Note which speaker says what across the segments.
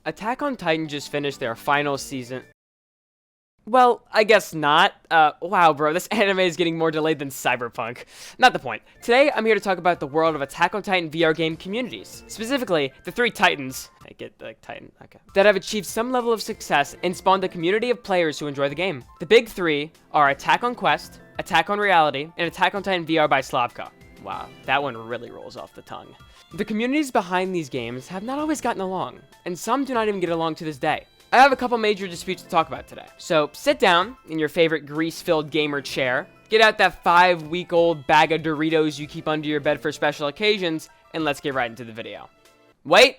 Speaker 1: Attack on Titan just finished their final season. Well, I guess not. Wow, bro, this anime is getting more delayed than Cyberpunk. Not the point. Today, I'm here to talk about the world of Attack on Titan VR game communities. Specifically, the 3 Titans, I get the Titan, okay, that have achieved some level of success and spawned a community of players who enjoy the game. The big 3 are Attack on Quest, Attack on Reality, and Attack on Titan VR by Slavka. Wow, that one really rolls off the tongue. The communities behind these games have not always gotten along, and some do not even get along to this day. I have a couple major disputes to talk about today. So sit down in your favorite grease-filled gamer chair, get out that 5-week-old bag of Doritos you keep under your bed for special occasions, and let's get right into the video. Wait.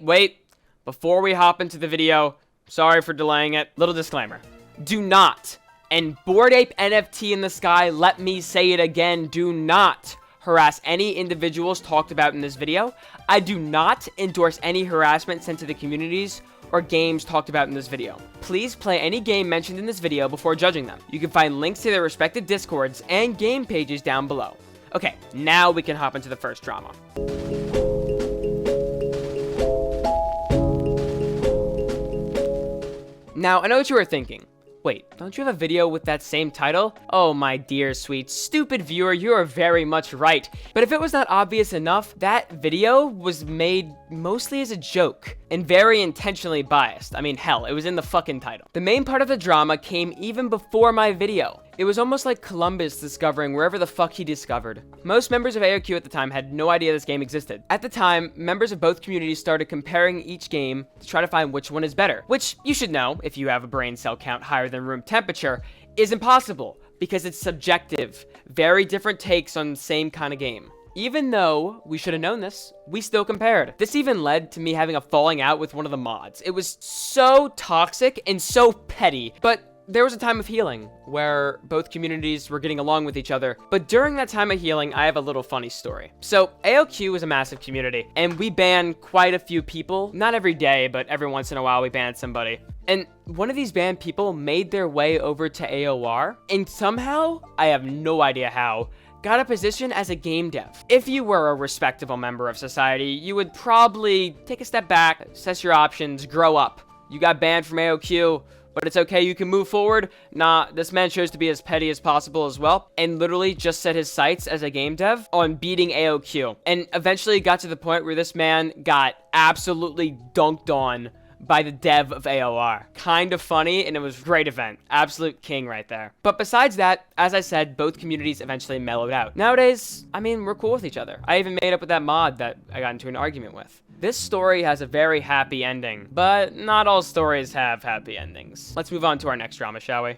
Speaker 1: Before we hop into the video, sorry for delaying it, little disclaimer. Do not, and Bored Ape NFT in the sky, let me say it again, do not harass any individuals talked about in this video. I do not endorse any harassment sent to the communities or games talked about in this video. Please play any game mentioned in this video before judging them. You can find links to their respective discords and game pages down below. Okay, now we can hop into the first drama. Now, I know what you were thinking. Wait, don't you have a video with that same title? Oh my dear sweet stupid viewer, you are very much right. But if it was not obvious enough, that video was made mostly as a joke and very intentionally biased. I mean, hell, it was in the fucking title. The main part of the drama came even before my video. It was almost like Columbus discovering wherever the fuck he discovered. Most members of AOQ at the time had no idea this game existed. At the time, members of both communities started comparing each game to try to find which one is better, which you should know, if you have a brain cell count higher than room temperature, is impossible because it's subjective. Very different takes on the same kind of game. Even though we should have known this, we still compared. This even led to me having a falling out with one of the mods. It was so toxic and so petty, but there was a time of healing where both communities were getting along with each other. But during that time of healing, I have a little funny story. So AOQ is a massive community and we ban quite a few people. Not every day, but every once in a while we ban somebody. And one of these banned people made their way over to AOR and somehow, I have no idea how, got a position as a game dev. If you were a respectable member of society, you would probably take a step back, assess your options, grow up. You got banned from AOQ, but it's okay, you can move forward. Nah, this man chose to be as petty as possible as well, and literally just set his sights as a game dev on beating AOQ. And eventually got to the point where this man got absolutely dunked on by the dev of AOR. Kind of funny, and it was a great event. Absolute king right there. But besides that, as I said, both communities eventually mellowed out. Nowadays, I mean, we're cool with each other. I even made up with that mod that I got into an argument with. This story has a very happy ending, but not all stories have happy endings. Let's move on to our next drama, shall we?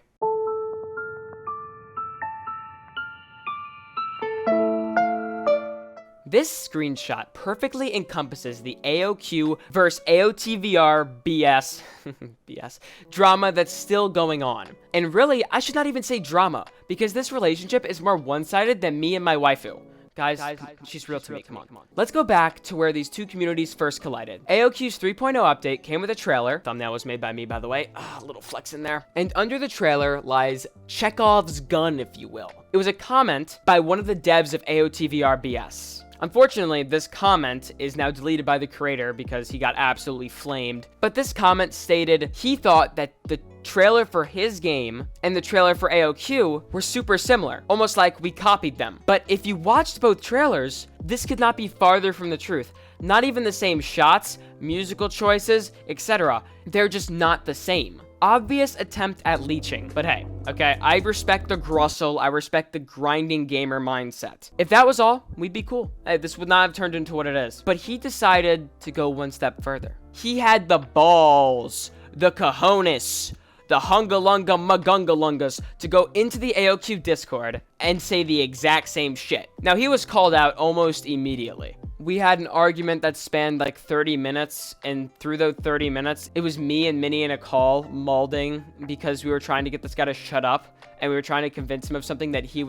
Speaker 1: This screenshot perfectly encompasses the AOQ versus AOTVRBS drama that's still going on. And really, I should not even say drama, because this relationship is more one-sided than me and my waifu. Guys, she's real to me, come on. Let's go back to where these two communities first collided. AOQ's 3.0 update came with a trailer. Thumbnail was made by me, by the way. A little flex in there. And under the trailer lies Chekhov's gun, if you will. It was a comment by one of the devs of AOTVRBS. Unfortunately, this comment is now deleted by the creator because he got absolutely flamed. But this comment stated he thought that the trailer for his game and the trailer for AOQ were super similar, almost like we copied them. But if you watched both trailers, this could not be farther from the truth. Not even the same shots, musical choices, etc. They're just not the same. Obvious attempt at leeching, but hey, okay, I respect the grussel, I respect the grinding gamer mindset. If that was all, we'd be cool. Hey, this would not have turned into what it is. But he decided to go one step further. He had the balls, the cojones, the hungalunga magungalungas to go into the AOQ Discord and say the exact same shit. Now, he was called out almost immediately. We had an argument that spanned like 30 minutes, and through those 30 minutes, it was me and Minnie in a call mauling because we were trying to get this guy to shut up, and we were trying to convince him of something that he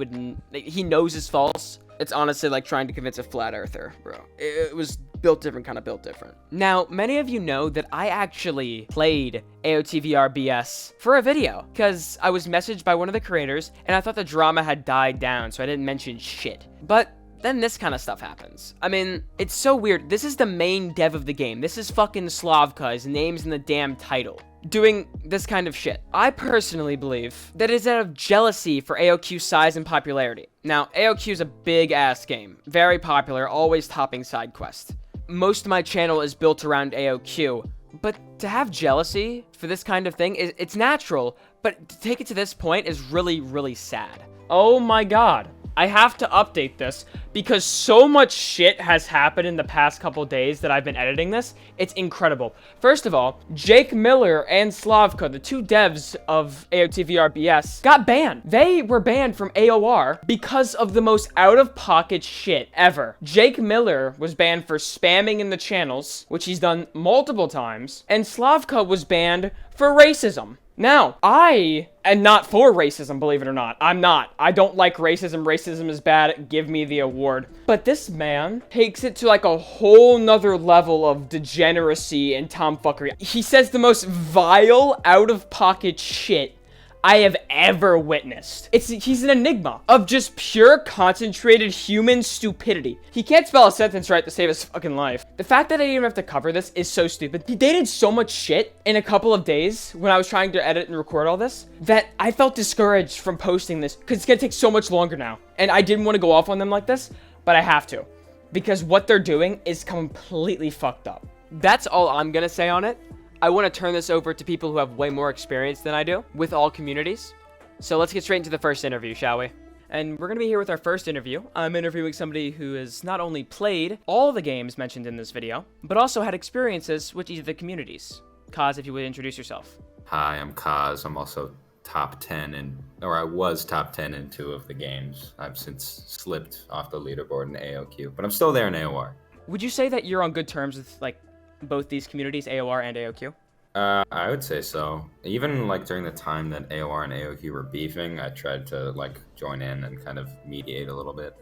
Speaker 1: knows is false. It's honestly like trying to convince a flat earther, bro. It was built different, kind of built different. Now, many of you know that I actually played AOTVRBS for a video because I was messaged by one of the creators and I thought the drama had died down, so I didn't mention shit. But then this kind of stuff happens. I mean, it's so weird. This is the main dev of the game. This is fucking Slavka. His name's in the damn title, doing this kind of shit. I personally believe that it's out of jealousy for AOQ size and popularity. Now, AOQ is a big-ass game. Very popular, always topping side quests. Most of my channel is built around AOQ, but to have jealousy for this kind of thing, it's natural, but to take it to this point is really, really sad. Oh my god. I have to update this because so much shit has happened in the past couple days that I've been editing this. It's incredible. First of all, Jake Miller and Slavka, the two devs of AOTVRBS, got banned. They were banned from AOR because of the most out-of-pocket shit ever. Jake Miller was banned for spamming in the channels, which he's done multiple times, and Slavka was banned for racism. Now, I am not for racism, believe it or not. I'm not. I don't like racism. Racism is bad. Give me the award. But this man takes it to like a whole nother level of degeneracy and tomfuckery. He says the most vile, out-of-pocket shit I have ever witnessed. He's an enigma of just pure, concentrated human stupidity. He can't spell a sentence right to save his fucking life. The fact that I even have to cover this is so stupid. They did so much shit in a couple of days when I was trying to edit and record all this that I felt discouraged from posting this because it's gonna take so much longer now. And I didn't want to go off on them like this, but I have to because what they're doing is completely fucked up. That's all I'm gonna say on it. I want to turn this over to people who have way more experience than I do with all communities. So let's get straight into the first interview, shall we? And we're going to be here with our first interview. I'm interviewing somebody who has not only played all the games mentioned in this video, but also had experiences with each of the communities. Kaz, if you would introduce yourself.
Speaker 2: Hi, I'm Kaz. I'm also top 10 I was top 10 in 2 of the games. I've since slipped off the leaderboard in AOQ, but I'm still there in AOR.
Speaker 1: Would you say that you're on good terms with, like, both these communities, AOR and AOQ?
Speaker 2: I would say so. Even like during the time that AOR and AOQ were beefing, I tried to like join in and kind of mediate a little bit.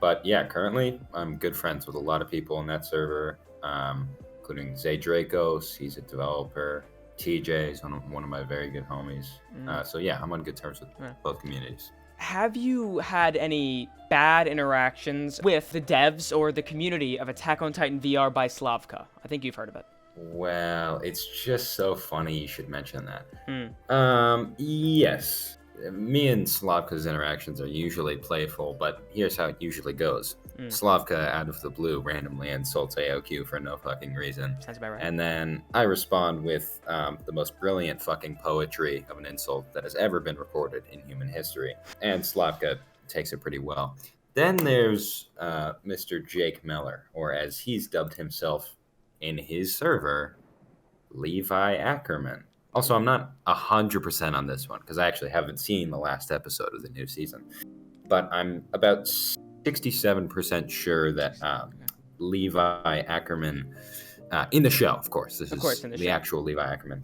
Speaker 2: But yeah, currently I'm good friends with a lot of people in that server, including Zadrakos. He's a developer. TJ is one of my very good homies. So yeah, I'm on good terms with both communities.
Speaker 1: Have you had any bad interactions with the devs or the community of Attack on Titan VR by Slavka? I think you've heard of it.
Speaker 2: Well, it's just so funny you should mention that. Yes. Me and Slavka's interactions are usually playful, but here's how it usually goes. Slavka, out of the blue, randomly insults AOQ for no fucking reason.
Speaker 1: Sounds about right.
Speaker 2: And then I respond with the most brilliant fucking poetry of an insult that has ever been recorded in human history. And Slavka takes it pretty well. Then there's Mr. Jake Miller, or as he's dubbed himself in his server, Levi Ackerman. Also, I'm not 100% on this one, because I actually haven't seen the last episode of the new season. But I'm about 67% sure that Levi Ackerman, in the show, of course, this is the actual Levi Ackerman,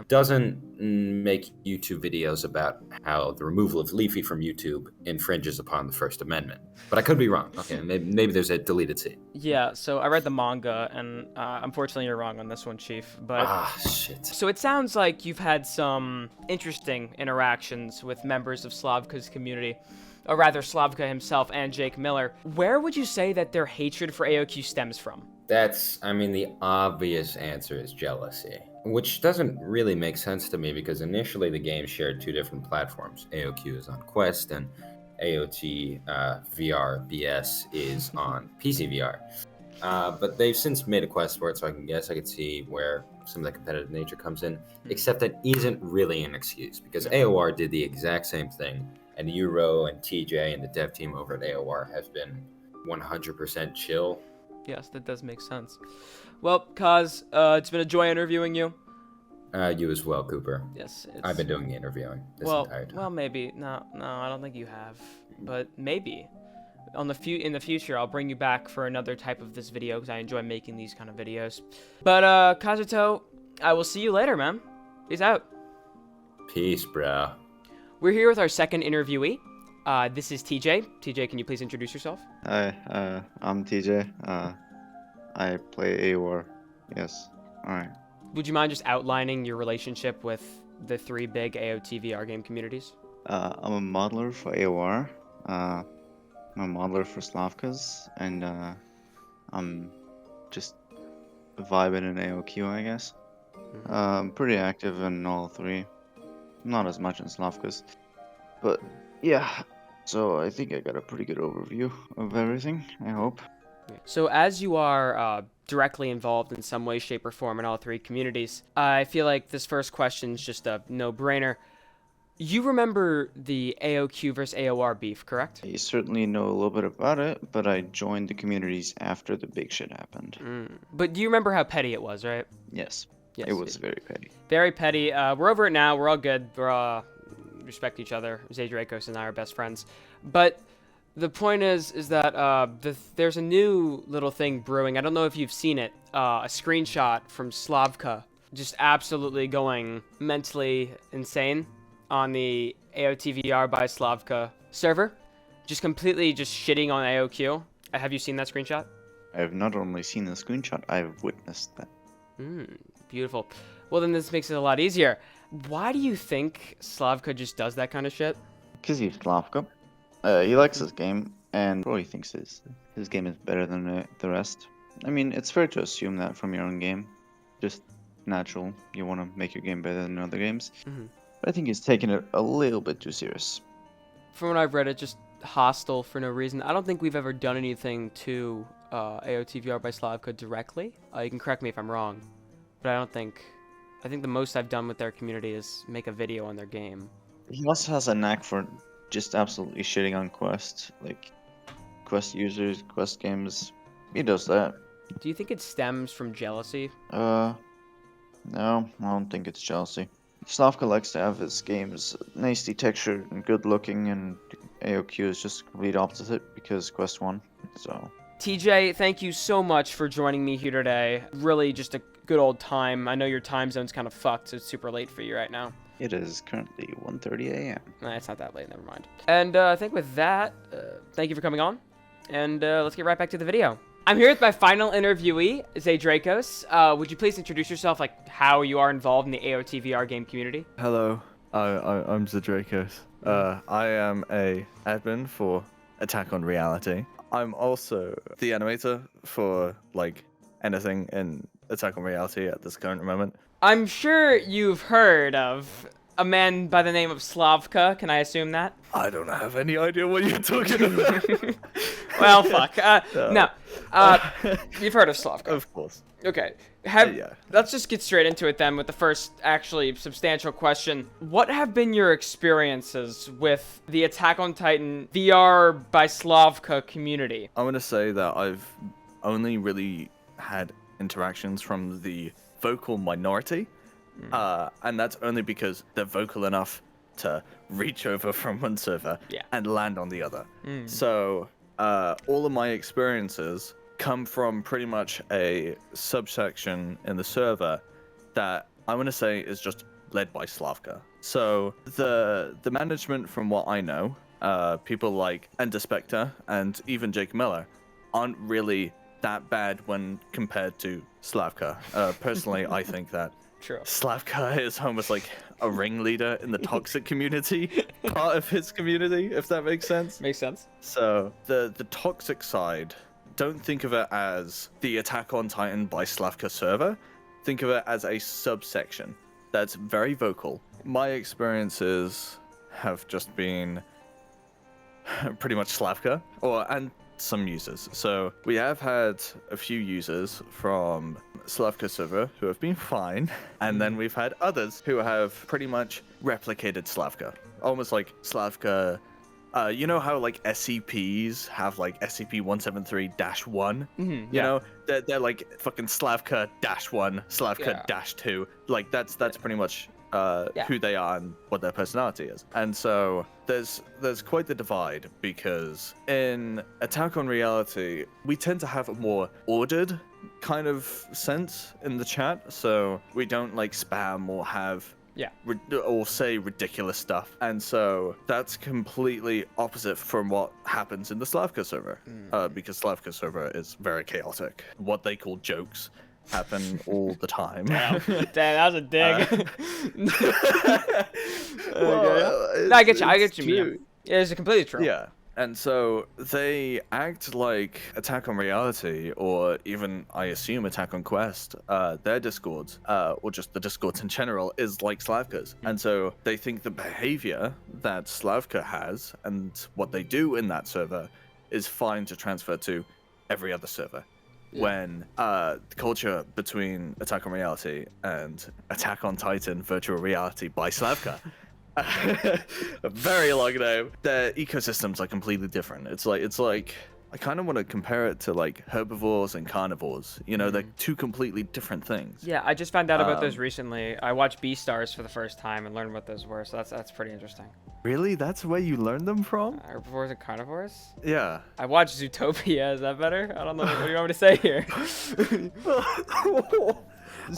Speaker 2: doesn't make YouTube videos about how the removal of Leafy from YouTube infringes upon the First Amendment. But I could be wrong. Okay, maybe there's a deleted scene.
Speaker 1: Yeah, so I read the manga, and unfortunately you're wrong on this one, Chief. But
Speaker 2: shit.
Speaker 1: So it sounds like you've had some interesting interactions with members of Slavka's community. Or rather, Slavka himself and Jake Miller. Where would you say that their hatred for AOQ stems from?
Speaker 2: The obvious answer is jealousy, which doesn't really make sense to me because initially the game shared 2 different platforms. AOQ is on Quest and AOTVRBS is on PCVR. But they've since made a Quest for it, so I could see where some of the competitive nature comes in, except that isn't really an excuse because AOR did the exact same thing. And Euro and TJ and the dev team over at AOR have been 100% chill.
Speaker 1: Yes, that does make sense. Well, Kaz, it's been a joy interviewing you.
Speaker 2: You as well, Cooper.
Speaker 1: Yes.
Speaker 2: I've been doing the interviewing this entire time.
Speaker 1: Well, maybe. No, I don't think you have. But maybe. In the future, I'll bring you back for another type of this video because I enjoy making these kind of videos. But, Kazuto, I will see you later, man. Peace out.
Speaker 2: Peace, bro.
Speaker 1: We're here with our second interviewee. This is TJ. TJ, can you please introduce yourself?
Speaker 3: Hi, I'm TJ. I play AOR. Yes. All right.
Speaker 1: Would you mind just outlining your relationship with the 3 big AOTVR game communities?
Speaker 3: I'm a modeler for AOR. a modeler for Slavkas, and I'm just vibing in AOQ, I guess. I'm pretty active in all three. Not as much in Slavkas, but yeah. So I think I got a pretty good overview of everything, I hope.
Speaker 1: So as you are directly involved in some way, shape, or form in all three communities, I feel like this first question is just a no-brainer. You remember the AOQ versus AOR beef, correct?
Speaker 3: I certainly know a little bit about it, but I joined the communities after the big shit happened.
Speaker 1: But do you remember how petty it was, right?
Speaker 3: Yes,
Speaker 1: Yes.
Speaker 3: it was very petty.
Speaker 1: Very petty. We're over it now. We're all good. We're respect each other. Zadrakos and I are best friends. But the point is that there's a new little thing brewing. I don't know if you've seen it. A screenshot from Slavka, just absolutely going mentally insane on the AOTVR by Slavka server, just completely just shitting on AOQ. Have you seen that screenshot?
Speaker 3: I have not only seen the screenshot, I have witnessed that.
Speaker 1: Beautiful. Well, then this makes it a lot easier. Why do you think Slavka just does that kind of shit?
Speaker 3: Because he's Slavka. He likes his game, and probably thinks his game is better than the rest. I mean, it's fair to assume that from your own game. Just natural. You want to make your game better than other games. But I think he's taking it a little bit too serious.
Speaker 1: From what I've read, it's just hostile for no reason. I don't think we've ever done anything to AOTVR by Slavka directly. You can correct me if I'm wrong, but I think the most I've done with their community is make a video on their game.
Speaker 3: He also has a knack for just absolutely shitting on Quest, like Quest users, Quest games. He does that.
Speaker 1: Do you think it stems from jealousy?
Speaker 3: No, I don't think it's jealousy. Slavka likes to have his games nicely textured and good looking, and AOQ is just the complete opposite because Quest won. So
Speaker 1: TJ, thank you so much for joining me here today. Really just a good old time. I know your time zone's kind of fucked, so it's super late for you right now.
Speaker 3: it is currently 1:30 a.m.
Speaker 1: Nah, it's not that late, never mind. And I think with that, thank you for coming on, and let's get right back to the video. I'm here with my final interviewee, Zadrakos. Would you please introduce yourself, like how you are involved in the AOTVR game community?
Speaker 4: Hello, I'm Zadrakos. I am a admin for Attack on Reality. I'm also the animator for like anything in Attack on Reality at this current moment.
Speaker 1: I'm sure you've heard of a man by the name of Slavka. Can I assume that?
Speaker 4: I don't have any idea what you're talking about.
Speaker 1: Well, fuck. No. You've heard of Slavka.
Speaker 4: Of course.
Speaker 1: Okay.
Speaker 4: Yeah.
Speaker 1: Let's just get straight into it then with the first actually substantial question. What have been your experiences with the Attack on Titan VR by Slavka community?
Speaker 4: I want to say that I've only really had interactions from the vocal minority, and that's only because they're vocal enough to reach over from one server and land on the other. So all of my experiences come from pretty much a subsection in the server that I want to say is just led by Slavka. So the management, from what I know, people like Ender Spectre and even Jake Miller aren't really that bad when compared to Slavka. Personally, I think that Slavka is almost like a ringleader in the toxic community, part of his community, if that makes sense.
Speaker 1: Makes sense.
Speaker 4: So the toxic side, don't think of it as the Attack on Titan by Slavka server. Think of it as a subsection that's very vocal. My experiences have just been pretty much Slavka, and some users. So we have had a few users from Slavka server who have been fine, and then we've had others who have pretty much replicated Slavka. Almost like Slavka, you know how like SCPs have like SCP-173-1? You know, they're like fucking Slavka-1, Slavka-2. Like that's pretty much who they are and what their personality is. And so there's quite the divide, because in Attack on Reality, we tend to have a more ordered kind of sense in the chat. So we don't like spam or have or say ridiculous stuff. And so that's completely opposite from what happens in the Slavka server, because Slavka server is very chaotic. What they call jokes happen all the time.
Speaker 1: Damn, that was a dig.
Speaker 4: Well,
Speaker 1: No, I get you. I get you. It's completely true.
Speaker 4: Yeah. And so they act like Attack on Reality, or even, I assume, Attack on Quest, their Discords, or just the Discords in general, is like Slavka's. And so they think the behavior that Slavka has and what they do in that server is fine to transfer to every other server. When the culture between Attack on Reality and Attack on Titan Virtual Reality by Slavka, a very long name, their ecosystems are completely different. It's like I kind of want to compare it to like herbivores and carnivores. You know, they're two completely different things.
Speaker 1: Yeah, I just found out about those recently. I watched Beastars for the first time and learned what those were, so that's pretty interesting.
Speaker 4: Really? That's where you learned them from?
Speaker 1: Herbivores and carnivores?
Speaker 4: Yeah.
Speaker 1: I watched Zootopia. Is that better? I don't know. What do you want me to say here?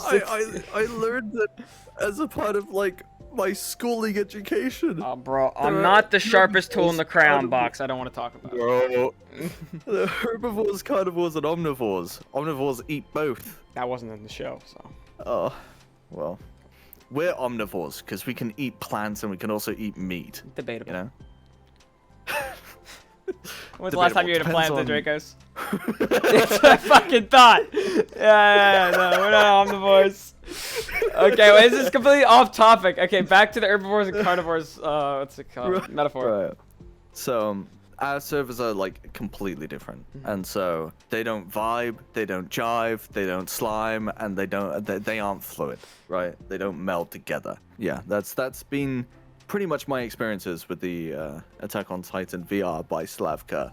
Speaker 4: I learned that as a part of like my schooling education.
Speaker 1: Oh, bro, I'm not the sharpest tool in the crayon box. I don't want to talk about it.
Speaker 4: Bro, the herbivores, carnivores, and omnivores. Omnivores eat both.
Speaker 1: That wasn't in the show, so.
Speaker 4: Oh, well. We're omnivores because we can eat plants and we can also eat meat.
Speaker 1: Debatable.
Speaker 4: You know?
Speaker 1: When's the last time you ate a plant,
Speaker 4: Depends on-
Speaker 1: Zadrakos? That's what I fucking thought. Yeah, no, we're not omnivores. Okay, well, this is completely off topic. Okay, back to the herbivores and carnivores. What's it called? Metaphor.
Speaker 4: Right. So, our servers are like completely different, and so they don't vibe, they don't jive, they don't slime, and they aren't fluid, right? They don't meld together. Yeah, that's been pretty much my experiences with the Attack on Titan VR by Slavka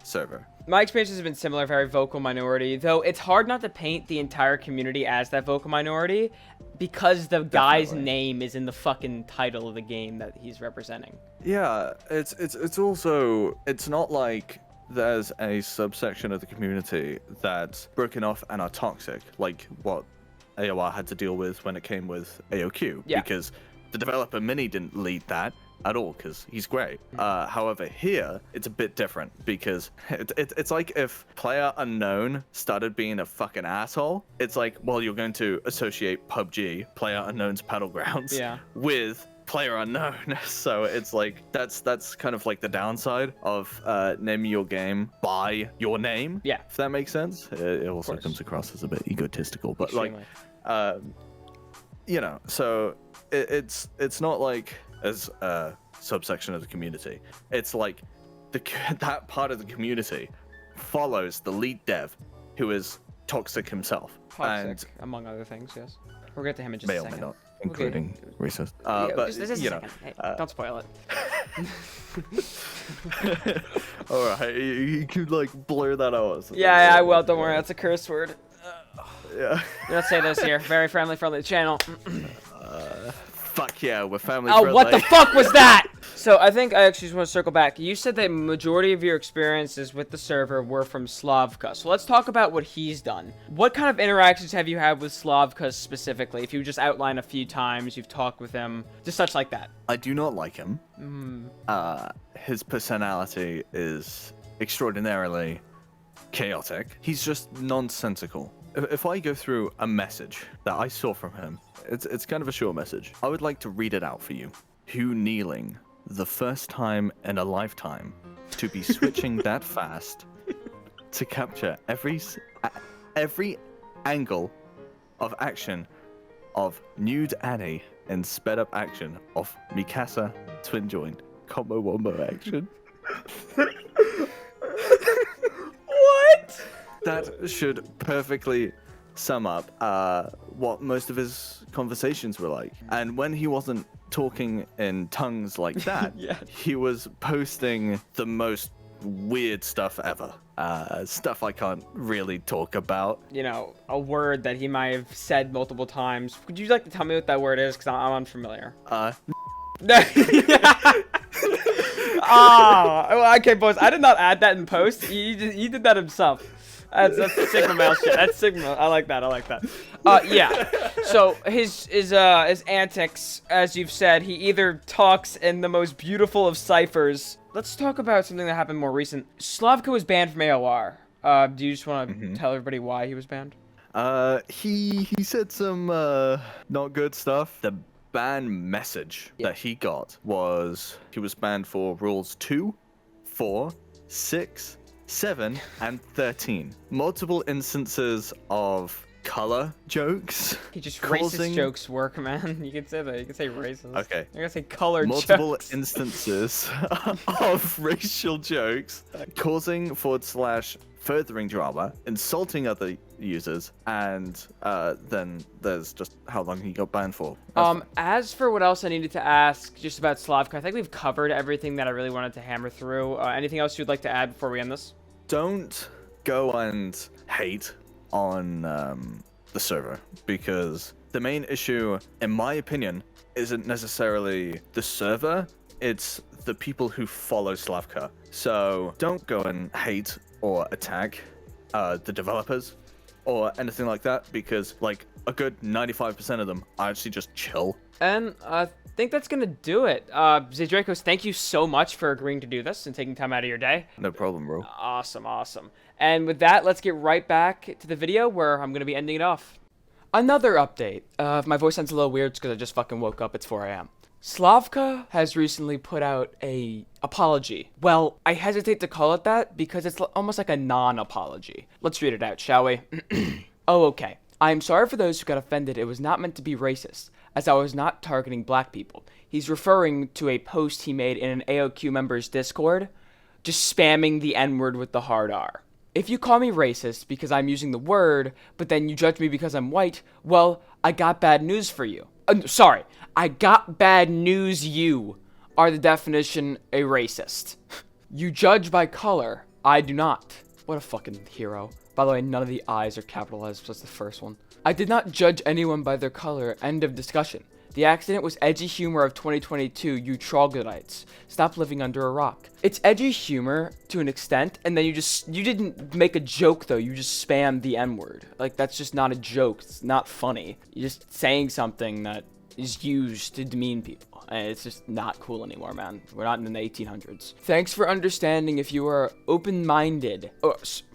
Speaker 4: server.
Speaker 1: My experiences have been similar, very vocal minority, though it's hard not to paint the entire community as that vocal minority because the guy's name is in the fucking title of the game that he's representing.
Speaker 4: Yeah, it's also, it's not like there's a subsection of the community that's broken off and are toxic, like what AOR had to deal with when it came with AOQ, because the developer Mini didn't lead that at all because he's great. However, here it's a bit different because it's like if Player Unknown started being a fucking asshole. It's like, well, you're going to associate PUBG, Player Unknown's Battlegrounds, with Player Unknown. So it's like that's kind of like the downside of naming your game by your name. Yeah, if that makes sense. It also comes across as a bit egotistical, but
Speaker 1: Extremely.
Speaker 4: like, you know, so it's not like as a subsection of the community. It's like that part of the community follows the lead dev, who is toxic himself.
Speaker 1: Toxic,
Speaker 4: and
Speaker 1: among other things, yes. We'll get to him in just
Speaker 4: may
Speaker 1: a
Speaker 4: or may
Speaker 1: second.
Speaker 4: not, including racist.
Speaker 1: Yeah,
Speaker 4: But
Speaker 1: just a
Speaker 4: you know,
Speaker 1: second. Hey, don't spoil it.
Speaker 4: all right, you could like blur that out. Or something.
Speaker 1: Yeah, I will. Don't worry, that's a curse word.
Speaker 4: Yeah.
Speaker 1: Let's say this here. Very friendly channel.
Speaker 4: Fuck yeah, we're family
Speaker 1: Oh,
Speaker 4: friendly.
Speaker 1: what the fuck was that? So I think I actually just want to circle back. You said that majority of your experiences with the server were from Slavka. So let's talk about what he's done. What kind of interactions have you had with Slavka specifically? If you just outline a few times you've talked with him, just such like that.
Speaker 4: I do not like him. His personality is extraordinarily chaotic. He's just nonsensical. If I go through a message that I saw from him, it's kind of a short message. I would like to read it out for you. Who kneeling, the first time in a lifetime, to be switching that fast to capture every angle of action of nude Annie and sped up action of Mikasa twin joint combo wombo action.
Speaker 1: What?
Speaker 4: That should perfectly sum up what most of his conversations were like. And when he wasn't talking in tongues like that, he was posting the most weird stuff ever. Stuff I can't really talk about.
Speaker 1: You know, a word that he might have said multiple times. Would you like to tell me what that word is? Because I'm unfamiliar. Oh, okay, boys. I did not add that in post. He did that himself. That's Sigma male shit. That's Sigma. I like that. Yeah. So his antics, as you've said, he either talks in the most beautiful of ciphers. Let's talk about something that happened more recent. Slavka was banned from AOR. Do you just want to tell everybody why he was banned?
Speaker 4: He said some not good stuff. The ban message that he got was he was banned for rules 2, 4, 6, 7, and 13. Multiple instances of color jokes.
Speaker 1: He just
Speaker 4: causing...
Speaker 1: racist jokes work, man. You can say that. You can say racist.
Speaker 4: Okay.
Speaker 1: You're gonna say colored
Speaker 4: Multiple
Speaker 1: jokes.
Speaker 4: instances of racial jokes causing / furthering drama, insulting other users, and then there's just how long he got banned for.
Speaker 1: As for what else I needed to ask just about Slavka, I think we've covered everything that I really wanted to hammer through. Anything else you'd like to add before we end this?
Speaker 4: Don't go and hate on the server, because the main issue, in my opinion, isn't necessarily the server, it's the people who follow Slavka. So don't go and hate or attack the developers or anything like that, because like a good 95% of them are actually just chill.
Speaker 1: And I think that's gonna do it. Zadrakos, thank you so much for agreeing to do this and taking time out of your day.
Speaker 4: No problem, bro.
Speaker 1: Awesome. And with that, let's get right back to the video where I'm gonna be ending it off. Another update. If my voice sounds a little weird, it's because I just fucking woke up. It's 4 a.m. Slavka has recently put out a apology. Well, I hesitate to call it that because it's almost like a non-apology. Let's read it out, shall we? Oh, okay. I am sorry for those who got offended. It was not meant to be racist, as I was not targeting black people. He's referring to a post he made in an AOQ member's Discord, just spamming the N-word with the hard R. If you call me racist because I'm using the word, but then you judge me because I'm white, well, I got bad news for you. I got bad news. You are the definition a racist. You judge by color. I do not. What a fucking hero. By the way, none of the I's are capitalized, just the first one. I did not judge anyone by their color. End of discussion. The accident was edgy humor of 2022, you troglodytes. Stop living under a rock. It's edgy humor to an extent, and then you didn't make a joke though, you just spammed the N-word. Like, that's just not a joke, it's not funny. You're just saying something that is used to demean people, and it's just not cool anymore, man. We're not in the 1800s. Thanks for understanding. If you are open-minded,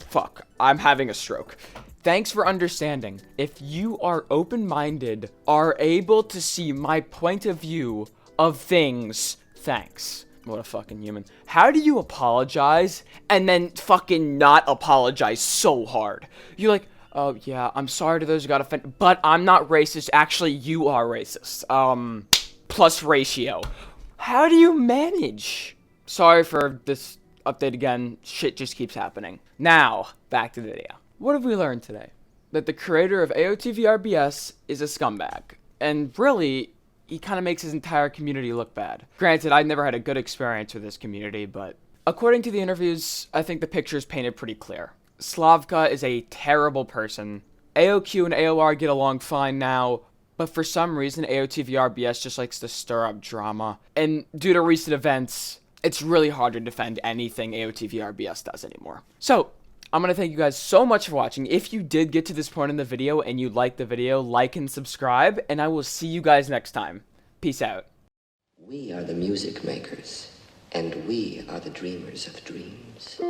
Speaker 1: fuck, I'm having a stroke. Thanks for understanding. If you are open-minded, are able to see my point of view of things, thanks. What a fucking human. How do you apologize and then fucking not apologize so hard? You're like, oh yeah, I'm sorry to those who got offended, but I'm not racist. Actually, you are racist. Plus ratio. How do you manage? Sorry for this update again. Shit just keeps happening. Now, back to the video. What have we learned today? That the creator of AOTVRBS is a scumbag. And really, he kind of makes his entire community look bad. Granted, I've never had a good experience with this community, but according to the interviews, I think the picture is painted pretty clear. Slavka is a terrible person. AOQ and AOR get along fine now, but for some reason, AOTVRBS just likes to stir up drama. And due to recent events, it's really hard to defend anything AOTVRBS does anymore. So, I'm going to thank you guys so much for watching. If you did get to this point in the video and you liked the video, like and subscribe, and I will see you guys next time. Peace out.
Speaker 5: We are the music makers, and we are the dreamers of dreams.